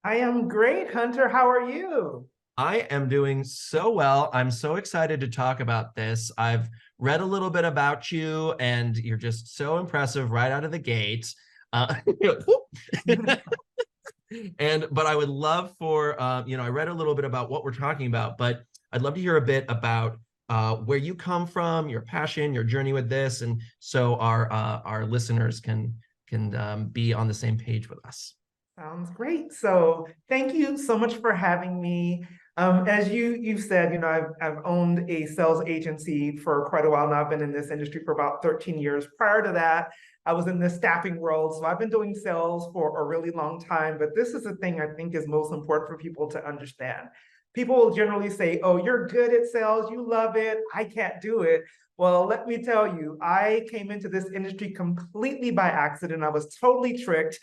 I am great, Hunter. How are you? I am doing so well. I'm so excited to talk about this. I've read a little bit about you, and you're just so impressive right out of the gate. Uh, but I would love for I read a little bit about what we're talking about, but I'd love to hear a bit about where you come from, your passion, your journey with this, and so our listeners can be on the same page with us. Sounds great. So thank you so much for having me. As you've said, I've owned a sales agency for quite a while now. I've been in this industry for about 13 years. Prior to that, I was in the staffing world. So I've been doing sales for a really long time. But this is the thing I think is most important for people to understand. People will generally say, "Oh, you're good at sales. You love it. I can't do it." Well, let me tell you, I came into this industry completely by accident. I was totally tricked.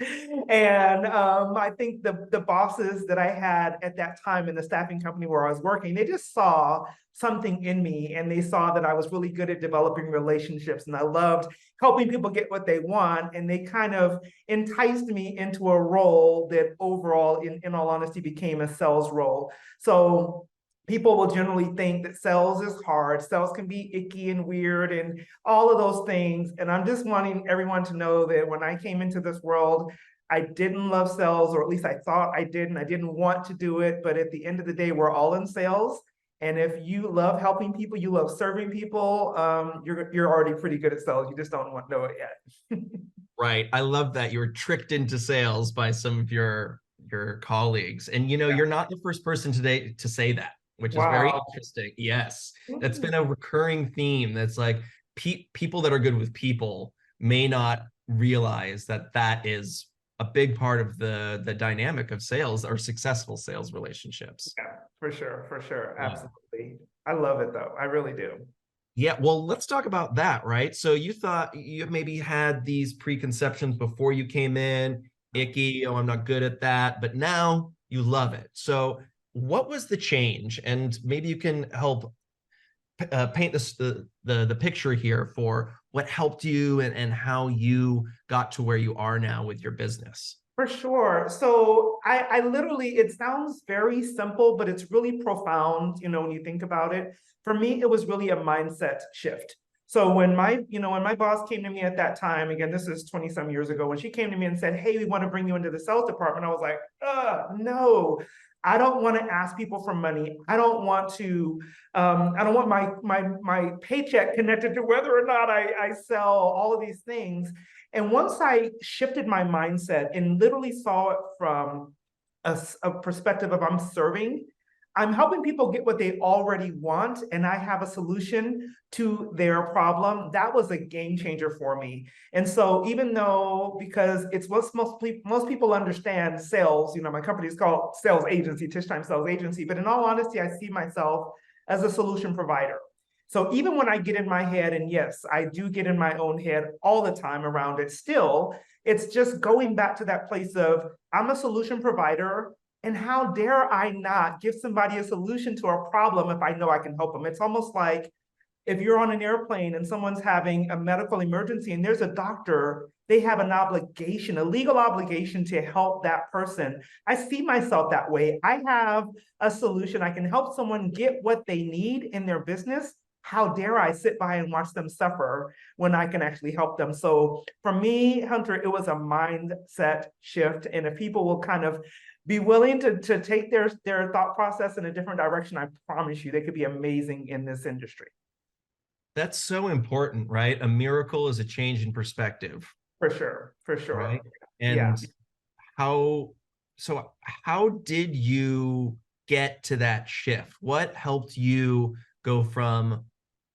And I think the bosses that I had at that time in the staffing company where I was working, they just saw something in me and they saw that I was really good at developing relationships and I loved helping people get what they want. And they kind of enticed me into a role that overall, in all honesty, became a sales role. So people will generally think that sales is hard. Sales can be icky and weird and all of those things. And I'm just wanting everyone to know that when I came into this world, I didn't love sales, or at least I thought I didn't. I didn't want to do it. But at the end of the day, we're all in sales. And if you love helping people, you love serving people, you're already pretty good at sales. You just don't know it yet. Right. I love that you were tricked into sales by some of your colleagues. And Yeah. you're not the first person today to say that, which is very Wow. interesting. Yes. That's been a recurring theme. That's like people that are good with people may not realize that that is a big part of the dynamic of sales or successful sales relationships. Yeah, for sure, for sure. Yeah. Absolutely. I love it though. I really do. Yeah, well, let's talk about that, right? So you thought you maybe had these preconceptions before you came in, icky, oh, I'm not good at that, but now you love it. So what was the change? And maybe you can help paint this the picture here for what helped you and how you got to where you are now with your business. For sure. So I literally, it sounds very simple, but it's really profound, when you think about it. For me, it was really a mindset shift. So when my boss came to me at that time, again, this is 20 some years ago, when she came to me and said, "Hey, we want to bring you into the sales department," I was like, no, I don't want to ask people for money. I don't want my paycheck connected to whether or not I sell all of these things. And once I shifted my mindset and literally saw it from a perspective of I'm helping people get what they already want, and I have a solution to their problem. That was a game changer for me. And so, even though, because it's what most people understand sales, my company is called Sales Agency, Tish Times Sales Agency, but in all honesty, I see myself as a solution provider. So even when I get in my head, and yes, I do get in my own head all the time around it, still, it's just going back to that place of I'm a solution provider. And how dare I not give somebody a solution to a problem if I know I can help them? It's almost like if you're on an airplane and someone's having a medical emergency and there's a doctor, they have an obligation, a legal obligation to help that person. I see myself that way. I have a solution. I can help someone get what they need in their business. How dare I sit by and watch them suffer when I can actually help them? So for me, Hunter, it was a mindset shift. And if people will kind of be willing to take their thought process in a different direction, I promise you they could be amazing in this industry. That's so important, right? A miracle is a change in perspective, For sure, for sure. right? Yeah. And how how did you get to that shift? What helped you go from,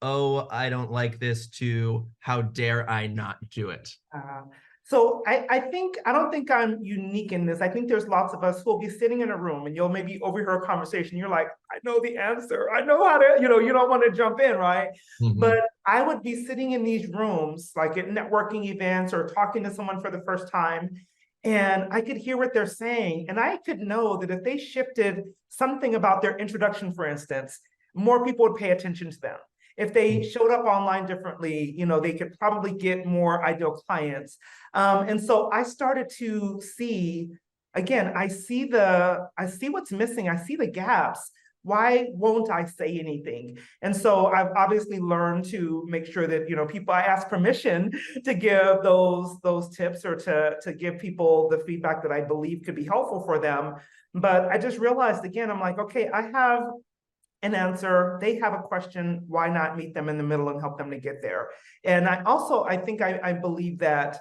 oh, I don't like this, to how dare I not do it? Uh, so I don't think I'm unique in this. I think there's lots of us who will be sitting in a room and you'll maybe overhear a conversation. You're like, I know the answer. I know how to, you don't want to jump in, right? But Mhm. I would be sitting in these rooms, like at networking events or talking to someone for the first time, and I could hear what they're saying. And I could know that if they shifted something about their introduction, for instance, more people would pay attention to them. If they showed up online differently, they could probably get more ideal clients. And so I started to see, again, I see what's missing. I see the gaps. Why won't I say anything? And so I've obviously learned to make sure that, people, I ask permission to give those tips or to give people the feedback that I believe could be helpful for them. But I just realized again, I'm like, okay, I have an answer. They have a question. Why not meet them in the middle and help them to get there? And I think I believe that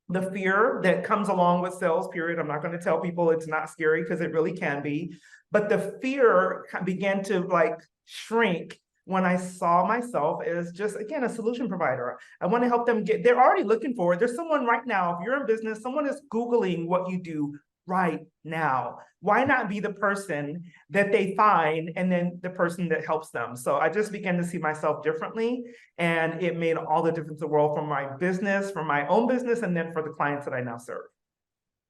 the fear that comes along with sales, period. I'm not going to tell people it's not scary because it really can be, but the fear began to like shrink when I saw myself as just, again, a solution provider. I want to help them they're already looking for it. There's someone right now, if you're in business, someone is Googling what you do right now. Why not be the person that they find and then the person that helps them? So I just began to see myself differently, and it made all the difference in the world for my business, for my own business, and then for the clients that I now serve.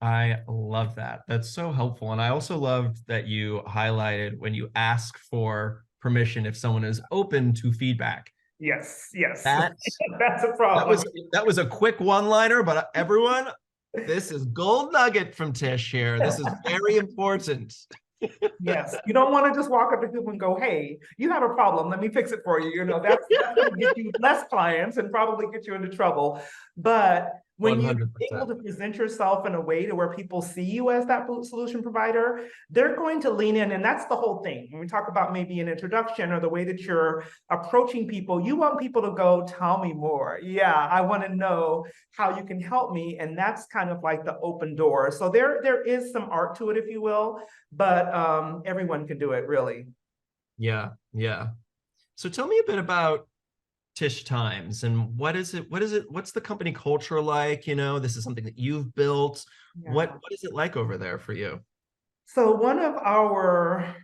I love that. That's so helpful. And I also loved that you highlighted when you ask for permission if someone is open to feedback. Yes, yes. That's That's a that problem. was a quick one-liner, but everyone, this is gold nugget from Tish here. This is very important. Yes, you don't want to just walk up to people and go, "Hey, you have a problem. Let me fix it for you." That's going to get you less clients and probably get you into trouble. But when you're able 100%. to present yourself in a way to where people see you as that solution provider, they're going to lean in. And that's the whole thing. When we talk about maybe an introduction or the way that you're approaching people, you want people to go, "Tell me more. Yeah, I want to know how you can help me." And that's kind of like the open door. So there is some art to it, if you will, but everyone can do it, really. Yeah, yeah. So tell me a bit about Tish Times and what's the company culture like? This is something that you've built. What Yeah. what is it like over there for you? So one of our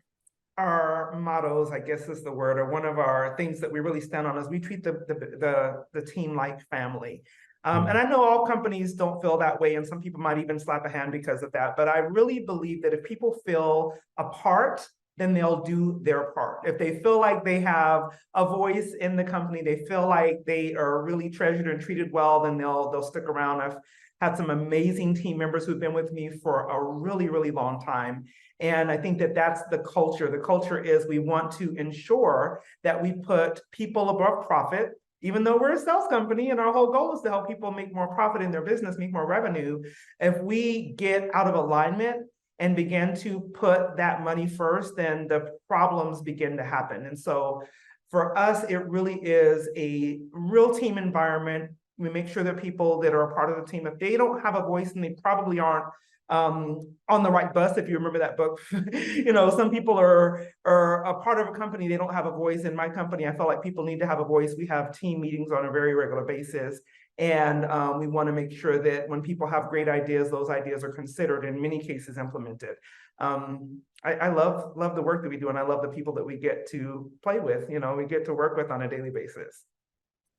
mottos, I guess is the word, or one of our things that we really stand on is we treat the team like family. And Mm. I know all companies don't feel that way, and some people might even slap a hand because of that. But I really believe that if people feel a part, then they'll do their part. If they feel like they have a voice in the company, they feel like they are really treasured and treated well, then they'll stick around. I've had some amazing team members who've been with me for a really, really long time. And I think that that's the culture. The culture is we want to ensure that we put people above profit, even though we're a sales company and our whole goal is to help people make more profit in their business, make more revenue. If we get out of alignment and begin to put that money first, then the problems begin to happen. And so for us, it really is a real team environment. We make sure that people that are a part of the team, if they don't have a voice, and they probably aren't on the right bus, if you remember that book. Some people are a part of a company, they don't have a voice. In my company, I felt like people need to have a voice. We have team meetings on a very regular basis. And we want to make sure that when people have great ideas, those ideas are considered, in many cases implemented. I love the work that we do, and I love the people that we get to play with, we get to work with on a daily basis.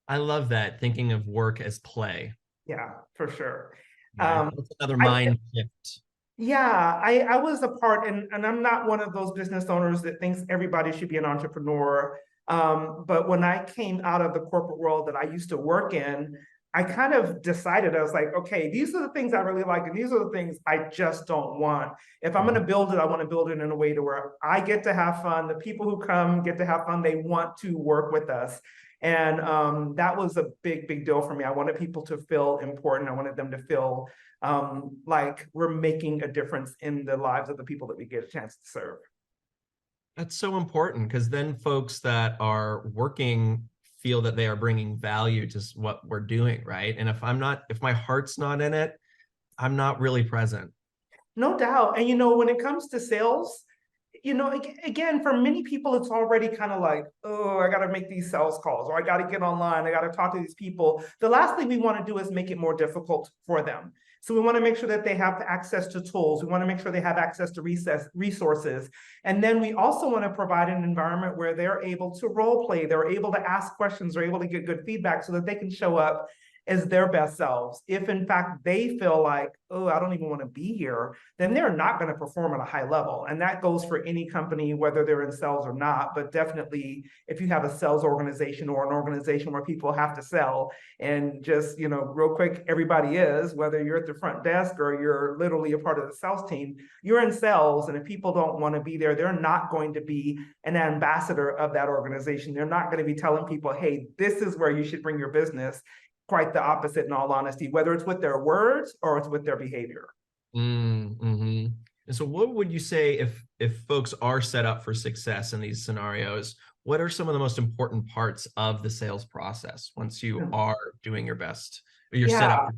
I love that, thinking of work as play. Yeah, for sure. Right. That's another I mind shift. Yeah, I was a part, and I'm not one of those business owners that thinks everybody should be an entrepreneur. But when I came out of the corporate world that I used to work in, I kind of decided, I was like, okay, these are the things I really like, and these are the things I just don't want. If I'm going to build it, I want to build it in a way to where I get to have fun. The people who come get to have fun. They want to work with us. And that was a big, big deal for me. I wanted people to feel important. I wanted them to feel like we're making a difference in the lives of the people that we get a chance to serve. That's so important, because then folks that are working feel that they are bringing value to what we're doing, right? And if my heart's not in it, I'm not really present. No doubt. And when it comes to sales, again, for many people, it's already kind of like, oh, I got to make these sales calls, or I got to get online, I got to talk to these people. The last thing we want to do is make it more difficult for them. So we want to make sure that they have access to tools. We want to make sure they have access to resources. And then we also want to provide an environment where they're able to role play, they're able to ask questions, they're able to get good feedback so that they can show up as their best selves. If in fact they feel like, oh, I don't even want to be here, then they're not going to perform at a high level. And that goes for any company, whether they're in sales or not. But definitely, if you have a sales organization or an organization where people have to sell, and just, real quick, everybody is, whether you're at the front desk or you're literally a part of the sales team, you're in sales. And if people don't want to be there, they're not going to be an ambassador of that organization. They're not going to be telling people, hey, this is where you should bring your business. Quite the opposite, in all honesty, whether it's with their words or it's with their behavior. Mm-hmm. And so what would you say if folks are set up for success in these scenarios? What are some of the most important parts of the sales process once you are doing your best, or you're set up?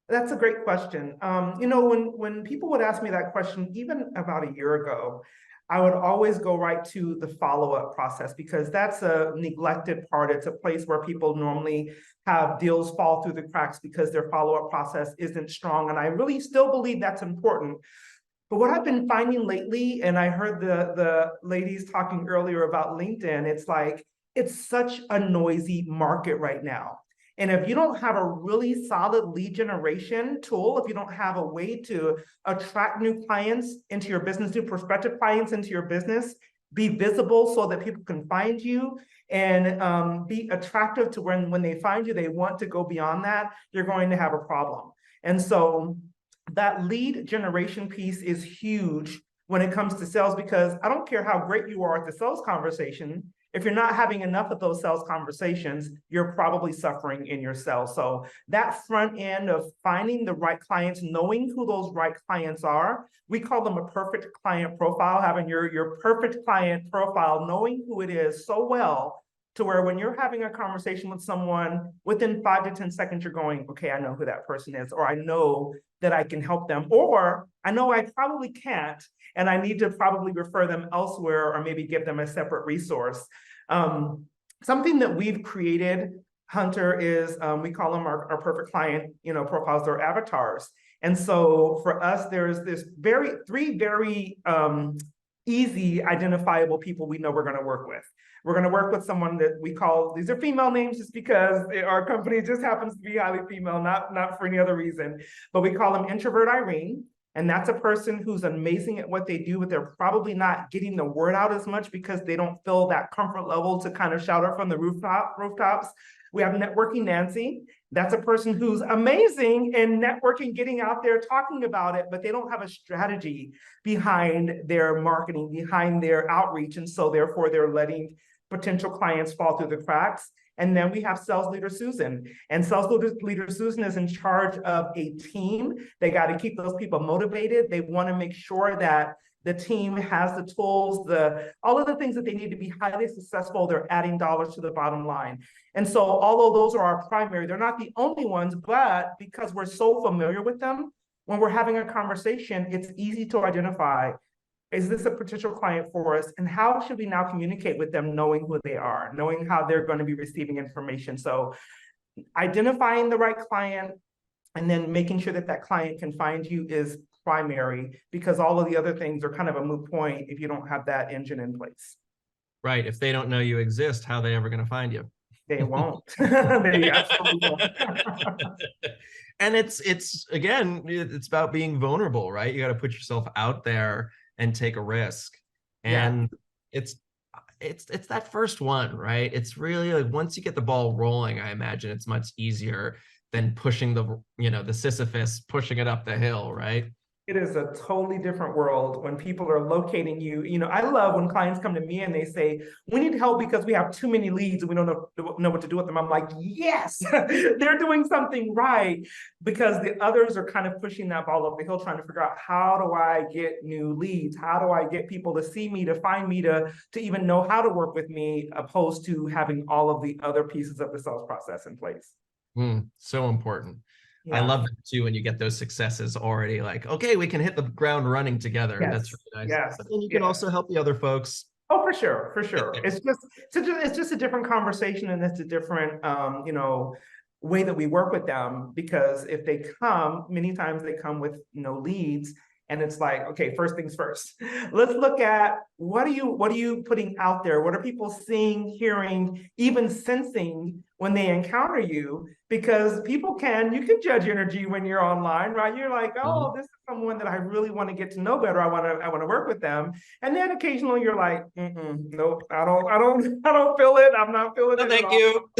That's a great question. When people would ask me that question, even about a year ago, I would always go right to the follow-up process, because that's a neglected part. It's a place where people normally have deals fall through the cracks because their follow-up process isn't strong. And I really still believe that's important. But what I've been finding lately, and I heard the ladies talking earlier about LinkedIn, it's like, it's such a noisy market right now. And if you don't have a really solid lead generation tool, if you don't have a way to attract new clients into your business, new prospective clients into your business, be visible so that people can find you, and be attractive to when they find you, they want to go beyond that, you're going to have a problem. And so that lead generation piece is huge when it comes to sales, because I don't care how great you are at the sales conversation. If you're not having enough of those sales conversations, you're probably suffering in your sales. So that front end of finding the right clients, knowing who those right clients are, we call them a perfect client profile, having your perfect client profile, knowing who it is so well to where when you're having a conversation with someone, within 5 to 10 seconds, you're going, okay, I know who that person is, or I know that I can help them, or I know I probably can't, and I need to probably refer them elsewhere, or maybe give them a separate resource. Something that we've created, Hunter, is we call them our perfect client, profiles or avatars. And so for us, there's this three very easy identifiable people we know we're going to work with. We're going to work with someone that we call, these are female names just because our company just happens to be highly female, not for any other reason, but we call them Introvert Irene. And that's a person who's amazing at what they do, but they're probably not getting the word out as much because they don't feel that comfort level to kind of shout out from the rooftops. We have Networking Nancy. That's a person who's amazing in networking, getting out there, talking about it, but they don't have a strategy behind their marketing, behind their outreach. And so therefore they're letting potential clients fall through the cracks. And then we have Sales Leader Susan. And Sales Leader Susan is in charge of a team. They got to keep those people motivated. They want to make sure that the team has the tools, all of the things that they need to be highly successful. They're adding dollars to the bottom line. And so although those are our primary, they're not the only ones, but because we're so familiar with them, when we're having a conversation, it's easy to identify, is this a potential client for us? And how should we now communicate with them, knowing who they are, knowing how they're going to be receiving information? So identifying the right client and then making sure that that client can find you is primary, because all of the other things are kind of a moot point if you don't have that engine in place. Right. If they don't know you exist, how are they ever going to find you? They won't. They absolutely won't. And it's again, it's about being vulnerable, right? You got to put yourself out there and take a risk. And it's that first one, right? It's really like once you get the ball rolling, I imagine it's much easier than pushing the Sisyphus, pushing it up the hill, right? It is a totally different world when people are locating you. I love when clients come to me and they say, we need help because we have too many leads and we don't know what to do with them. I'm like, yes, they're doing something right, because the others are kind of pushing that ball up the hill, trying to figure out, how do I get new leads? How do I get people to see me, to find me, to even know how to work with me, opposed to having all of the other pieces of the sales process in place. So important. Yeah. I love it too when you get those successes already, like, okay, we can hit the ground running together. Yes. That's really nice. Yes. But then you can also help the other folks. Oh, for sure. It's just a different conversation, and it's a different way that we work with them, because if they come, many times they come with no leads, And it's like, okay, first things first. Let's look at what are you putting out there? What are people seeing, hearing, even sensing when they encounter you? Because you can judge energy when you're online, right? You're like, oh, Mhm. this is someone that I really want to get to know better. I want to work with them. And then occasionally you're like, nope, I don't feel it. I'm not feeling No, it at thank all. you.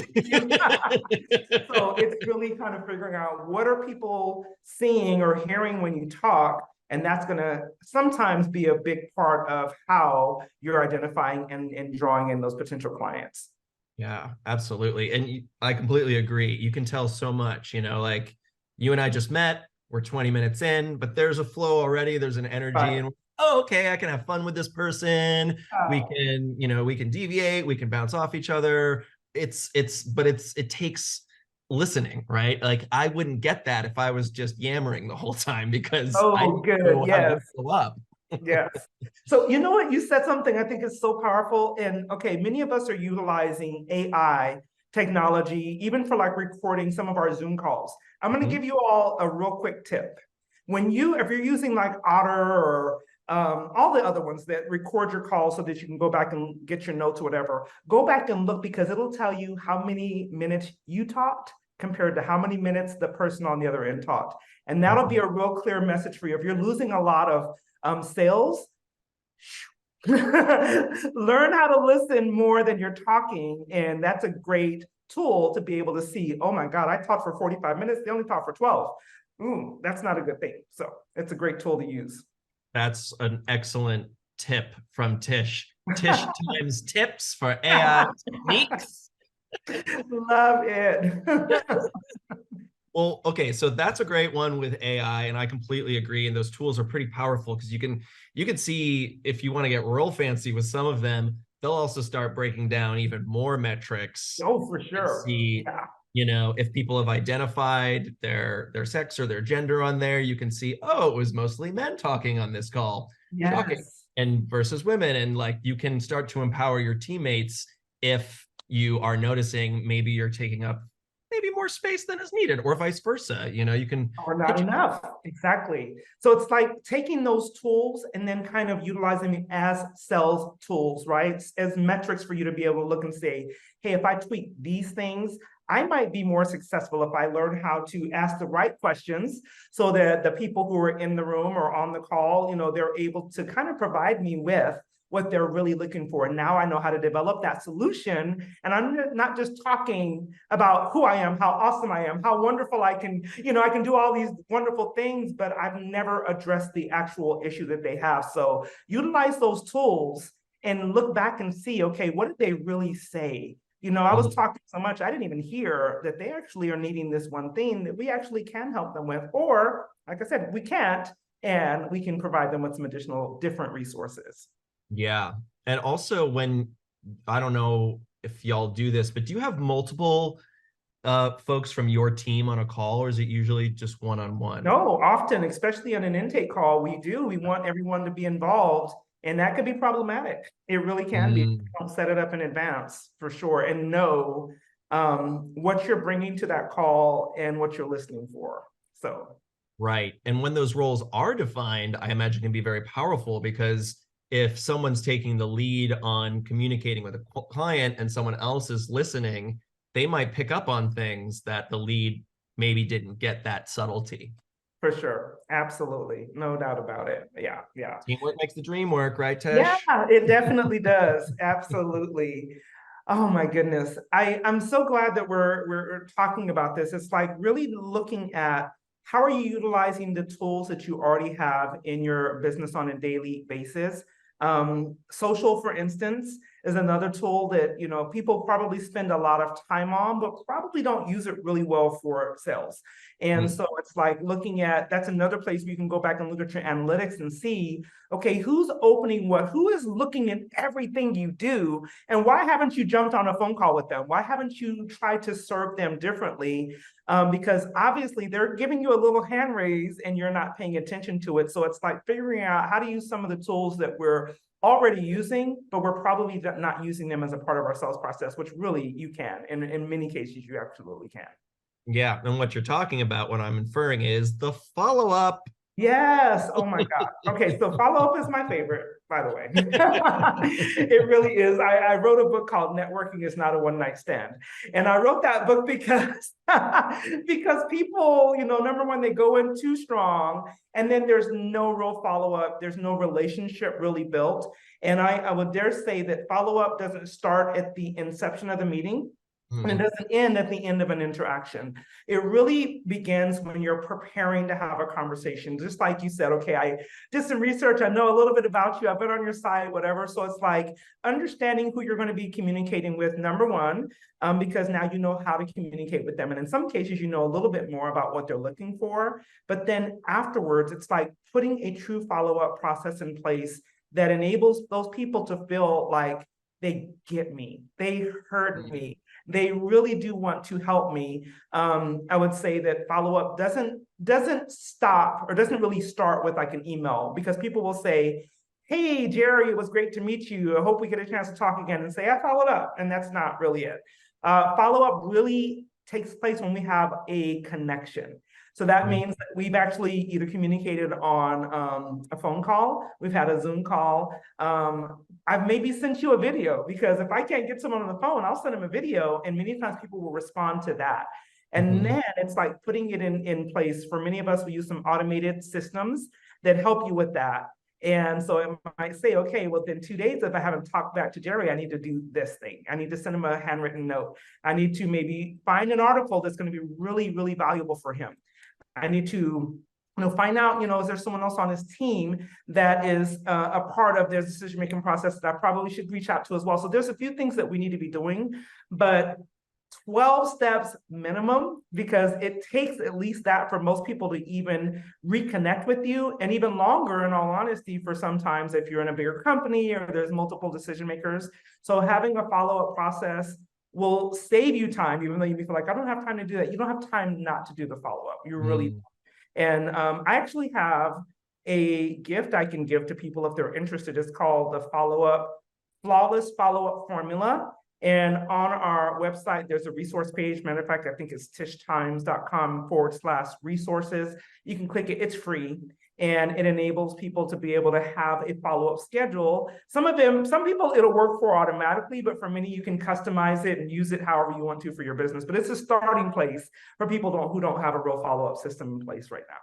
So it's really kind of figuring out what are people seeing or hearing when you talk, and that's going to sometimes be a big part of how you're identifying and drawing in those potential clients. Yeah, absolutely. And I completely agree. You can tell so much, like you and I just met, we're 20 minutes in, but there's a flow already, there's an energy, Right. and oh, okay, I can have fun with this person. We can deviate, we can bounce off each other. It takes listening, right? Like I wouldn't get that if I was just yammering the whole time because I Oh, didn't good. know how to Yes. show up. Yes. So you know what? You said something I think is so powerful. And okay, many of us are utilizing AI technology, even for like recording some of our Zoom calls. I'm going to Mhm. give you all a real quick tip. If you're using like Otter or all the other ones that record your calls so that you can go back and get your notes or whatever, go back and look because it'll tell you how many minutes you talked compared to how many minutes the person on the other end talked. And that'll be Mhm. a real clear message for you. If you're losing a lot of sales, learn how to listen more than you're talking. And that's a great tool to be able to see, oh my God, I talked for 45 minutes. They only talked for 12. Ooh, that's not a good thing. So it's a great tool to use. That's an excellent tip from Tish. Tish Times tips for AI techniques. Love it. Well, okay, so that's a great one with AI, and I completely agree. And those tools are pretty powerful because you can see if you want to get real fancy with some of them, they'll also start breaking down even more metrics Oh, for and sure. see, Yeah. if people have identified their sex or their gender on there, you can see, oh, it was mostly men talking on this call. Shocking. Yes. And versus women. And like you can start to empower your teammates if you are noticing maybe you're taking up maybe more space than is needed, or vice versa. You can Or not pitch. enough. Exactly. So it's like taking those tools and then kind of utilizing them as sales tools, right? As metrics for you to be able to look and say, hey, if I tweak these things, I might be more successful if I learn how to ask the right questions so that the people who are in the room or on the call, they're able to kind of provide me with what they're really looking for. And now I know how to develop that solution. And I'm not just talking about who I am, how awesome I am, how wonderful I can do all these wonderful things, but I've never addressed the actual issue that they have. So utilize those tools and look back and see, okay, what did they really say? I was Mhm. talking so much, I didn't even hear that they actually are needing this one thing that we actually can help them with. Or, like I said, we can't, and we can provide them with some additional different resources. Yeah. And also I don't know if y'all do this, but do you have multiple folks from your team on a call, or is it usually just one-on-one? No, often, especially on an intake call, we do. We want everyone to be involved, and that could be problematic. It really can be. Mm, Don't set it up in advance for sure, and know what you're bringing to that call and what you're listening for. So, right. And when those roles are defined, I imagine can be very powerful because if someone's taking the lead on communicating with a client and someone else is listening, they might pick up on things that the lead maybe didn't get that subtlety. for sure, absolutely, no doubt about it. Yeah, yeah. Teamwork makes the dream work, right, Yeah, Tish? it definitely does. Absolutely. Oh my goodness. I'm so glad that we're talking about this. It's like really looking at how are you utilizing the tools that you already have in your business on a daily basis. Social, for instance, is another tool that people probably spend a lot of time on, but probably don't use it really well for sales. And Mm. so it's like looking at that's another place where you can go back and look at your analytics and see, okay, who's opening what? Who is looking at everything you do? And why haven't you jumped on a phone call with them? Why haven't you tried to serve them differently? Because obviously they're giving you a little hand raise and you're not paying attention to it. So it's like figuring out how to use some of the tools that we're already using, but we're probably not using them as a part of our sales process, which really you can. And in many cases, you absolutely can. Yeah, and what you're talking about, what I'm inferring is the follow-up. Yes. Oh my God. Okay. So follow up is my favorite, by the way. It really is. I wrote a book called Networking is Not a One Night Stand. And I wrote that book because, because people, number one, they go in too strong and then there's no real follow up. There's no relationship really built. And I would dare say that follow up doesn't start at the inception of the meeting. And it doesn't end at the end of an interaction. It really begins when you're preparing to have a conversation. Just like you said, okay, I did some research. I know a little bit about you. I've been on your site, whatever. So it's like understanding who you're going to be communicating with, number one, because now you know how to communicate with them. And in some cases, you know a little bit more about what they're looking for. But then afterwards, it's like putting a true follow-up process in place that enables those people to feel like they get me, they heard me, they really do want to help me. I would say that follow-up doesn't stop or doesn't really start with like an email, because people will say, hey, Jerry, it was great to meet you. I hope we get a chance to talk again, and say, I followed up. And that's not really it. Follow-up really takes place when we have a connection. So that means that we've actually either communicated on a phone call, we've had a Zoom call, I've maybe sent you a video, because if I can't get someone on the phone, I'll send them a video, and many times people will respond to that. And then it's like putting it in place. For many of us, we use some automated systems that help you with that. And so it might say, okay, well, then 2 days, if I haven't talked back to Jerry, I need to do this thing. I need to send him a handwritten note. I need to maybe find an article that's going to be really, really valuable for him. I need to find out, is there someone else on his team that is a part of their decision-making process that I probably should reach out to as well. So there's a few things that we need to be doing, but 12 steps minimum, because it takes at least that for most people to even reconnect with you, and even longer, in all honesty, for sometimes if you're in a bigger company or there's multiple decision makers. So having a follow-up process will save you time, even though you feel like, I don't have time to do that. You don't have time not to do the follow-up. You really And I actually have a gift I can give to people if they're interested. It's called the Flawless Follow-Up Formula. And on our website, there's a resource page. Matter of fact, I think it's tishtimes.com/resources. You can click it, it's free. And it enables people to be able to have a follow-up schedule. Some people it'll work for automatically, but for many, you can customize it and use it however you want to for your business. But it's a starting place for people who don't have a real follow-up system in place right now.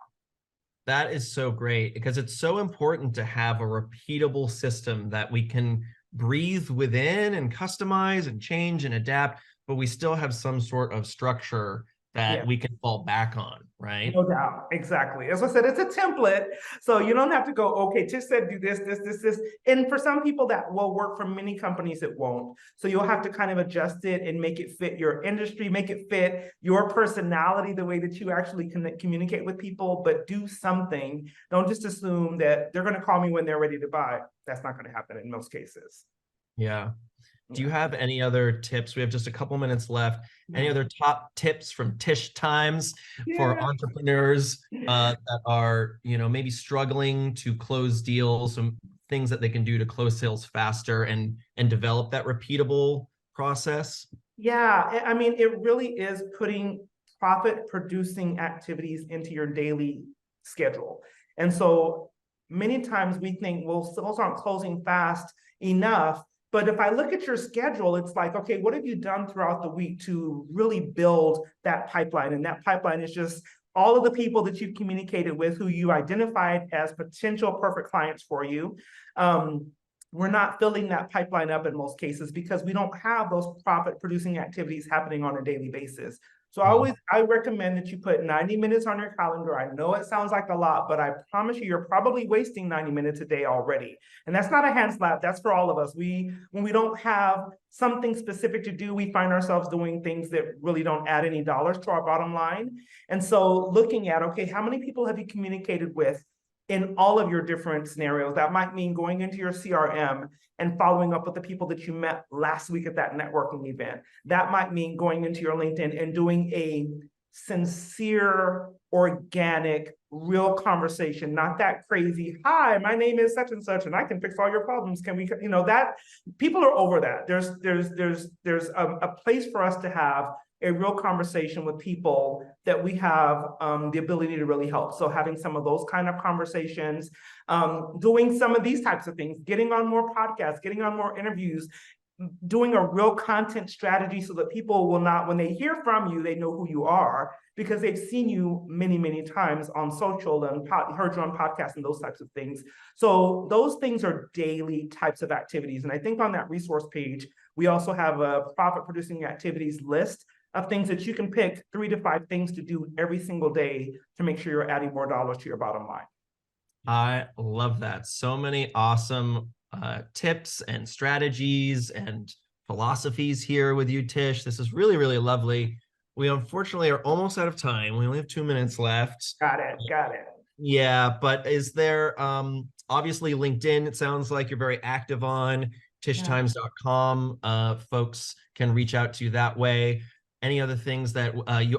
That is so great, because it's so important to have a repeatable system that we can breathe within and customize and change and adapt, but we still have some sort of structure that we can fall back on, right? No doubt. Exactly. As I said, it's a template. So you don't have to go, okay, Tish said do this, this, this, this. And for some people that will work, for many companies it won't. So you'll have to kind of adjust it and make it fit your industry, make it fit your personality, the way that you actually communicate with people, but do something. Don't just assume that they're going to call me when they're ready to buy. That's not going to happen in most cases. Yeah. Do you have any other tips? We have just a couple minutes left. Any other top tips from Tish Times for entrepreneurs that are, maybe struggling to close deals, some things that they can do to close sales faster and develop that repeatable process? Yeah, I mean, it really is putting profit-producing activities into your daily schedule. And so many times we think, well, sales aren't closing fast enough. But if I look at your schedule, it's like, okay, what have you done throughout the week to really build that pipeline? And that pipeline is just all of the people that you've communicated with, who you identified as potential perfect clients for you. We're not filling that pipeline up in most cases because we don't have those profit-producing activities happening on a daily basis. So I recommend that you put 90 minutes on your calendar. I know it sounds like a lot, but I promise you're probably wasting 90 minutes a day already. And that's not a hand slap, that's for all of us. When we don't have something specific to do, we find ourselves doing things that really don't add any dollars to our bottom line. And so looking at, okay, how many people have you communicated with in all of your different scenarios? That might mean going into your CRM and following up with the people that you met last week at that networking event. That might mean going into your LinkedIn and doing a sincere, organic, real conversation, not that crazy, hi, my name is such and such, and I can fix all your problems. Can we, that people are over that. There's a place for us to have a real conversation with people that we have the ability to really help. So having some of those kind of conversations, doing some of these types of things, getting on more podcasts, getting on more interviews, doing a real content strategy so that people will not, when they hear from you, they know who you are because they've seen you many, many times on social and heard you on podcasts and those types of things. So those things are daily types of activities. And I think on that resource page, we also have a profit producing activities list of things that you can pick 3 to 5 things to do every single day to make sure you're adding more dollars to your bottom line. I love that. So many awesome tips and strategies and philosophies here with you, Tish. This is really, really lovely. We unfortunately are almost out of time. We only have 2 minutes left. Got it. Got it. Yeah, but is there obviously LinkedIn, it sounds like you're very active on tishtimes.com. Folks can reach out to you that way. Any other things that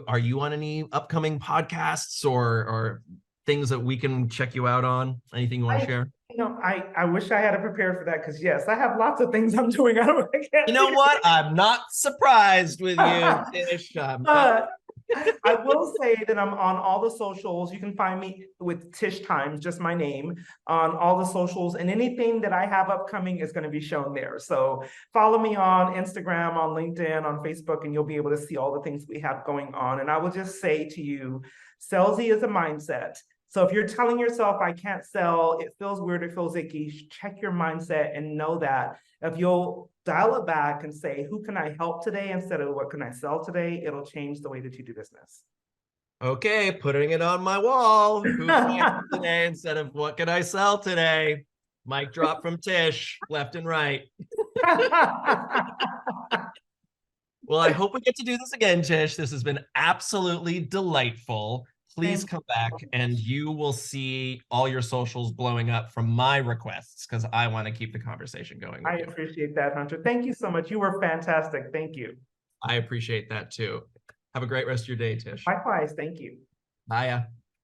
are you on any upcoming podcasts or things that we can check you out on? Anything you want to share? I wish I had it prepared for that because yes, I have lots of things I'm doing. You know what? I'm not surprised with you, Tish. I will say that I'm on all the socials. You can find me with Tish Times, just my name, on all the socials, and anything that I have upcoming is going to be shown there. So follow me on Instagram, on LinkedIn, on Facebook, and you'll be able to see all the things we have going on. And I will just say to you, salesy is a mindset. So if you're telling yourself, I can't sell, it feels weird, it feels icky, check your mindset and know that if you'll dial it back and say, who can I help today instead of what can I sell today, it'll change the way that you do business. Okay, putting it on my wall. Who can I help today instead of what can I sell today? Mic drop from Tish, left and right. Well, I hope we get to do this again, Tish. This has been absolutely delightful. Please come back and you will see all your socials blowing up from my requests because I want to keep the conversation going with you. I appreciate that, Hunter. Thank you so much. You were fantastic. Thank you. I appreciate that too. Have a great rest of your day, Tish. Likewise. Thank you. Bye.